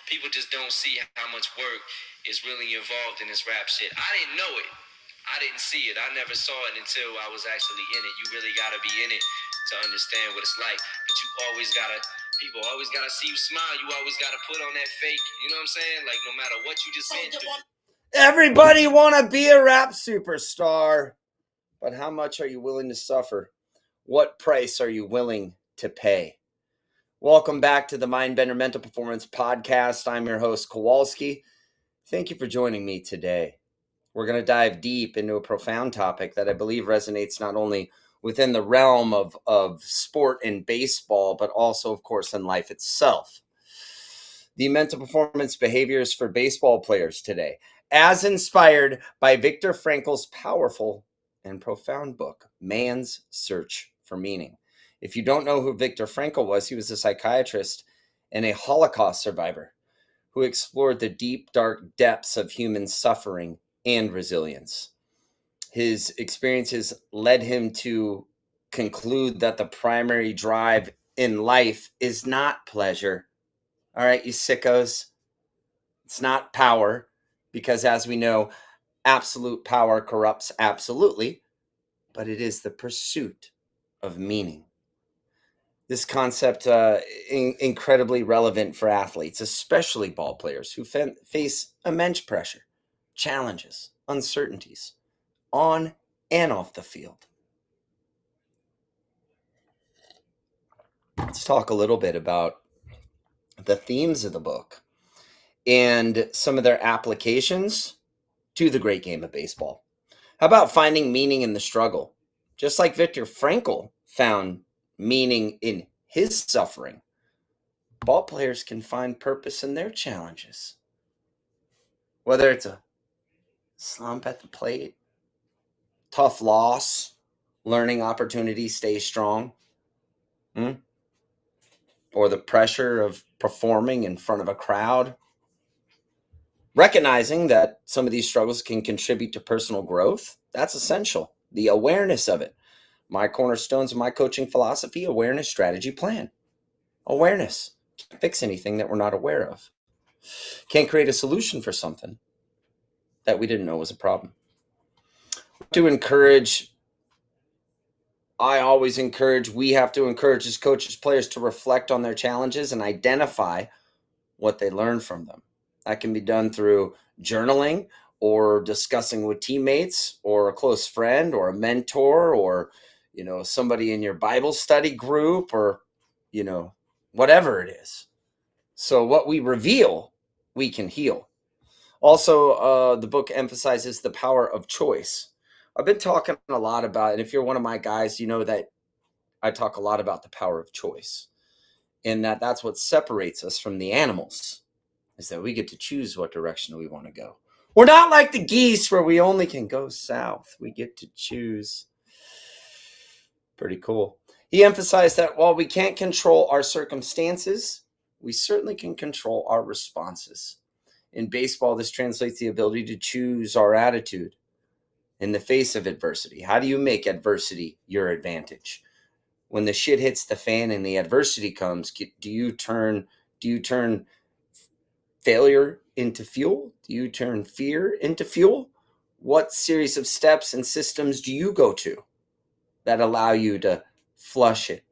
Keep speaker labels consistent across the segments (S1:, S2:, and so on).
S1: people just don't see how much work is really involved in this rap shit. I didn't know it. I didn't see it. I never saw it until I was actually in it. You really gotta be in it to understand what it's like. But people always gotta see you smile. You always gotta put on that fake, you know what I'm saying? Like, no matter what you just been through.
S2: Everybody want to be a rap superstar, but how much are you willing to suffer? What price are you willing to pay? Welcome back to the Mindbender Mental Performance Podcast. I'm your host, Kowalski. Thank you for joining me today. We're going to dive deep into a profound topic that I believe resonates not only within the realm of sport and baseball, but also, of course, in life itself. The mental performance behaviors for baseball players today, as inspired by Viktor Frankl's powerful and profound book, Man's Search for Meaning. If you don't know who Viktor Frankl was, he was a psychiatrist and a Holocaust survivor who explored the deep, dark depths of human suffering and resilience. His experiences led him to conclude that the primary drive in life is not pleasure. All right, you sickos. It's not power, because as we know, absolute power corrupts absolutely, but it is the pursuit of meaning. This concept incredibly relevant for athletes, especially ball players who face immense pressure, challenges, uncertainties on and off the field. Let's talk a little bit about the themes of the book and some of their applications to the great game of baseball. How about finding meaning in the struggle? Just like Viktor Frankl found meaning in his suffering, ball players can find purpose in their challenges. Whether it's a slump at the plate, tough loss, learning opportunity, stay strong, or the pressure of performing in front of a crowd. Recognizing that some of these struggles can contribute to personal growth, that's essential. The awareness of it. My cornerstones of my coaching philosophy: awareness, strategy, plan. Awareness. Can't fix anything that we're not aware of. Can't create a solution for something that we didn't know was a problem. We have to encourage as coaches, players to reflect on their challenges and identify what they learned from them. That can be done through journaling or discussing with teammates or a close friend or a mentor or, somebody in your Bible study group or, whatever it is. So what we reveal, we can heal. Also, the book emphasizes the power of choice. I've been talking a lot about, and if you're one of my guys, you know that I talk a lot about the power of choice, and that's what separates us from the animals, is that we get to choose what direction we want to go. We're not like the geese where we only can go south. We get to choose. Pretty cool. He emphasized that while we can't control our circumstances, we certainly can control our responses. In baseball, this translates the ability to choose our attitude in the face of adversity. How do you make adversity your advantage? When the shit hits the fan and the adversity comes, do you turn failure into fuel? Do you turn fear into fuel? What series of steps and systems do you go to that allow you to flush it,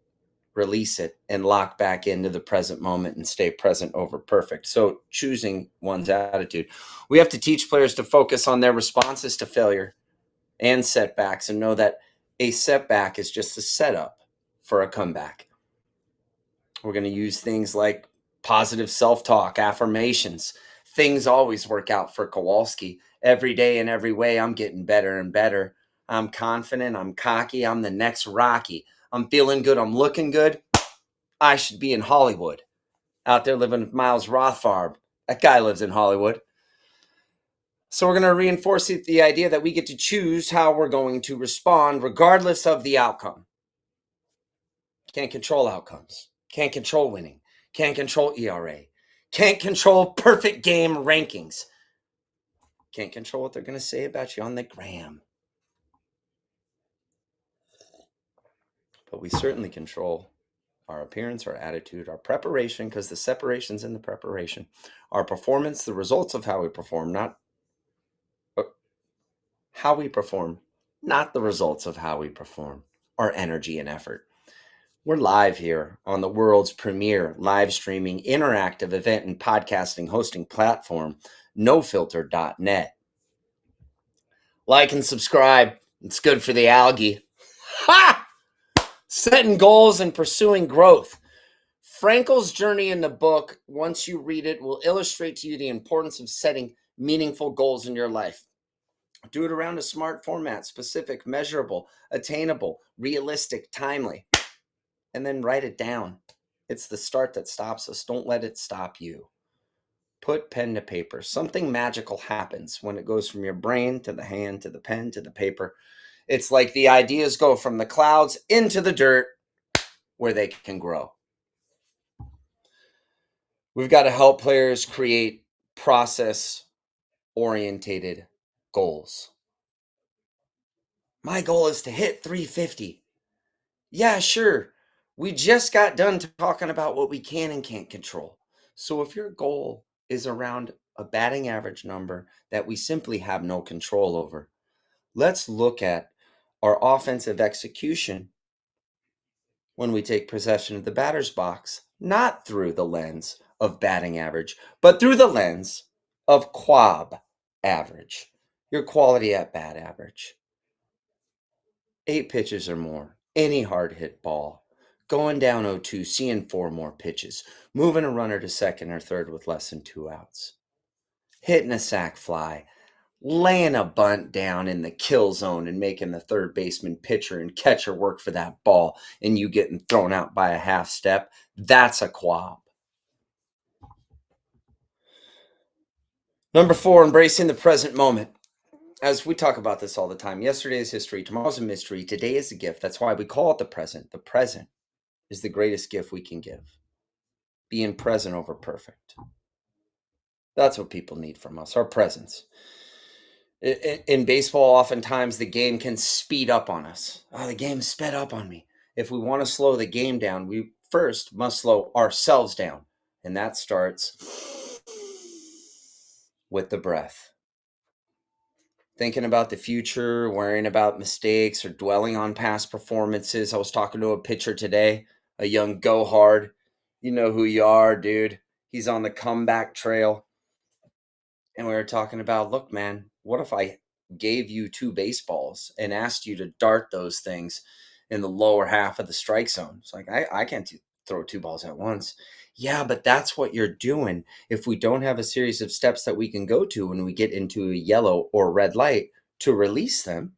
S2: release it, and lock back into the present moment and stay present over perfect? So choosing one's attitude. We have to teach players to focus on their responses to failure and setbacks and know that a setback is just a setup for a comeback. We're going to use things like positive self-talk, affirmations. Things always work out for Kowalski. Every day in every way, I'm getting better and better. I'm confident. I'm cocky. I'm the next Rocky. I'm feeling good. I'm looking good. I should be in Hollywood. Out there living with Miles Rothfarb. That guy lives in Hollywood. So we're going to reinforce the idea that we get to choose how we're going to respond regardless of the outcome. Can't control outcomes. Can't control winning. Can't control ERA. Can't control perfect game rankings. Can't control what they're going to say about you on the gram. But we certainly control our appearance, our attitude, our preparation, because the separation's in the preparation, our performance, the results of how we perform, not how we perform, not the results of how we perform, our energy and effort. We're live here on the world's premier live streaming interactive event and podcasting hosting platform, nofilter.net. Like and subscribe. It's good for the algae. Ha! Setting goals and pursuing growth. Frankl's journey in the book, once you read it, will illustrate to you the importance of setting meaningful goals in your life. Do it around a smart format, specific, measurable, attainable, realistic, timely, and then write it down. It's the start that stops us. Don't let it stop you. Put pen to paper. Something magical happens when it goes from your brain to the hand to the pen to the paper. It's like the ideas go from the clouds into the dirt where they can grow. We've got to help players create process-orientated goals. My goal is to hit 350. Yeah, sure. We just got done talking about what we can and can't control. So if your goal is around a batting average number that we simply have no control over, let's look at our offensive execution when we take possession of the batter's box, not through the lens of batting average, but through the lens of QAB average, your quality at bat average. 8 pitches or more, any hard hit ball, going down 0-2, seeing 4 more pitches, moving a runner to second or third with less than 2 outs, hitting a sac fly, laying a bunt down in the kill zone and making the third baseman, pitcher, and catcher work for that ball, and you getting thrown out by a half step. That's a quab. Number 4, embracing the present moment. As we talk about this all the time, yesterday is history, tomorrow's a mystery, today is a gift. That's why we call it the present. The present is the greatest gift we can give. Being present over perfect. That's what people need from us, our presence. In baseball, oftentimes the game can speed up on us. Oh, the game sped up on me. If we want to slow the game down, we first must slow ourselves down. And that starts with the breath. Thinking about the future, worrying about mistakes, or dwelling on past performances. I was talking to a pitcher today, a young go hard. You know who you are, dude. He's on the comeback trail. And we were talking about, look, man, what if I gave you 2 baseballs and asked you to dart those things in the lower half of the strike zone? It's like, I can't throw 2 balls at once. Yeah, but that's what you're doing. If we don't have a series of steps that we can go to when we get into a yellow or red light to release them,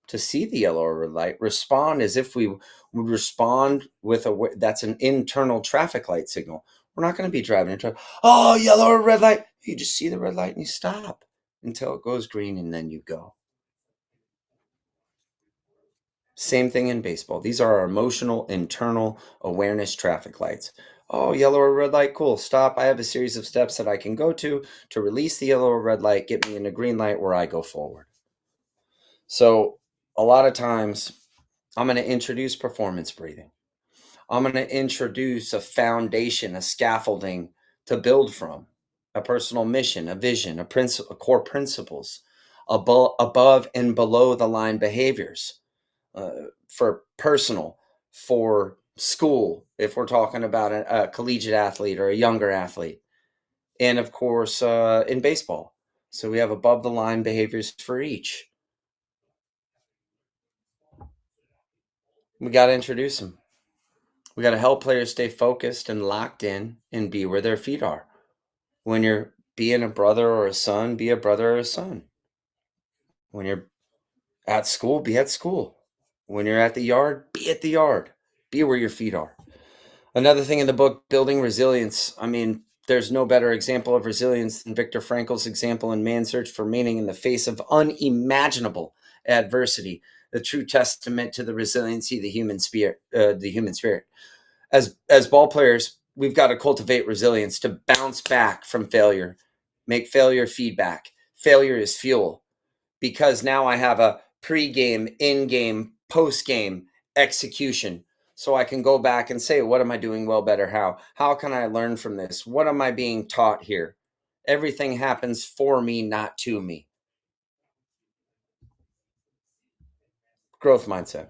S2: to see the yellow or red light, respond as if we would respond with that's an internal traffic light signal. We're not going to be driving into, oh, yellow or red light. You just see the red light and you stop until it goes green and then you go. Same thing in baseball. These are our emotional, internal awareness traffic lights. Oh, yellow or red light, cool, stop. I have a series of steps that I can go to release the yellow or red light, get me in a green light where I go forward. So a lot of times I'm going to introduce performance breathing. I'm going to introduce a foundation, a scaffolding to build from, a personal mission, a vision, a core principles, above and below the line behaviors for personal, for school, if we're talking about a collegiate athlete or a younger athlete, and of course in baseball. So we have above the line behaviors for each. We got to introduce them. We got to help players stay focused and locked in and be where their feet are. When you're being a brother or a son, be a brother or a son. When you're at school, be at school. When you're at the yard, be at the yard. Be where your feet are. Another thing in the book, building resilience. I mean, there's no better example of resilience than Viktor Frankl's example in Man's Search for Meaning in the face of unimaginable adversity. A true testament to the resiliency of the human spirit. As ball players, we've got to cultivate resilience to bounce back from failure, make failure feedback. Failure is fuel, because now I have a pre-game, in-game, post-game execution. So I can go back and say, what am I doing well, better, how? How can I learn from this? What am I being taught here? Everything happens for me, not to me. Growth mindset.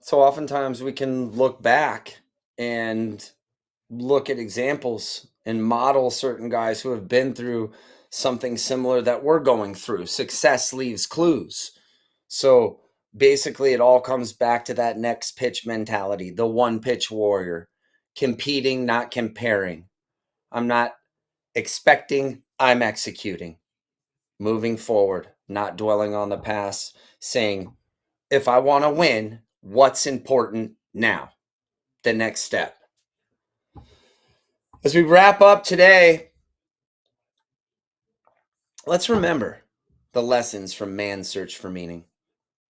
S2: So oftentimes we can look back and look at examples and model certain guys who have been through something similar that we're going through. Success leaves clues. So basically, it all comes back to that next pitch mentality, the one pitch warrior, competing, not comparing. I'm not expecting, I'm executing, moving forward, not dwelling on the past, saying, if I want to win, what's important now? The next step. As we wrap up today, let's remember the lessons from man's search for meaning.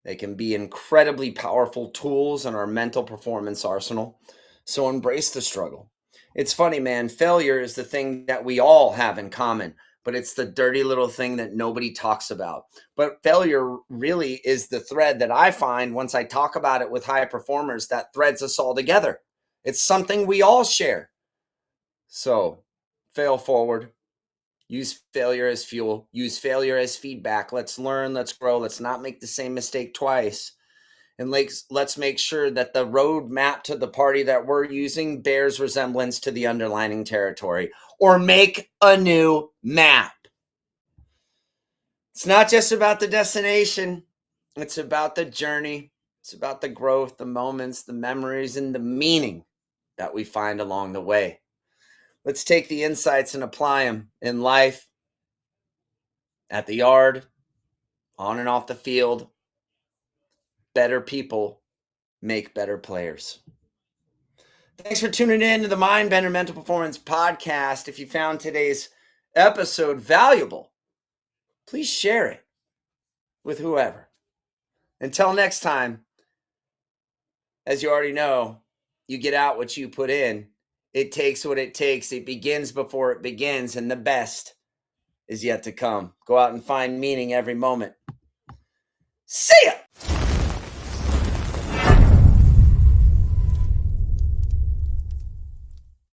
S2: They can be incredibly powerful tools in our mental performance arsenal. So embrace the struggle. It's funny, man. Failure is the thing that we all have in common, but it's the dirty little thing that nobody talks about. But failure really is the thread that I find once I talk about it with high performers that threads us all together. It's something we all share. So fail forward. Use failure as fuel. Use failure as feedback. Let's learn. Let's grow. Let's not make the same mistake twice. And let's make sure that the road map to the party that we're using bears resemblance to the underlining territory, or make a new map. It's not just about the destination. It's about the journey. It's about the growth, the moments, the memories, and the meaning that we find along the way. Let's take the insights and apply them in life, at the yard, on and off the field. Better people make better players. Thanks for tuning in to the Mindbender Mental Performance Podcast. If you found today's episode valuable, please share it with whoever. Until next time, as you already know, you get out what you put in. It takes what it takes. It begins before it begins, and the best is yet to come. Go out and find meaning every moment. See ya!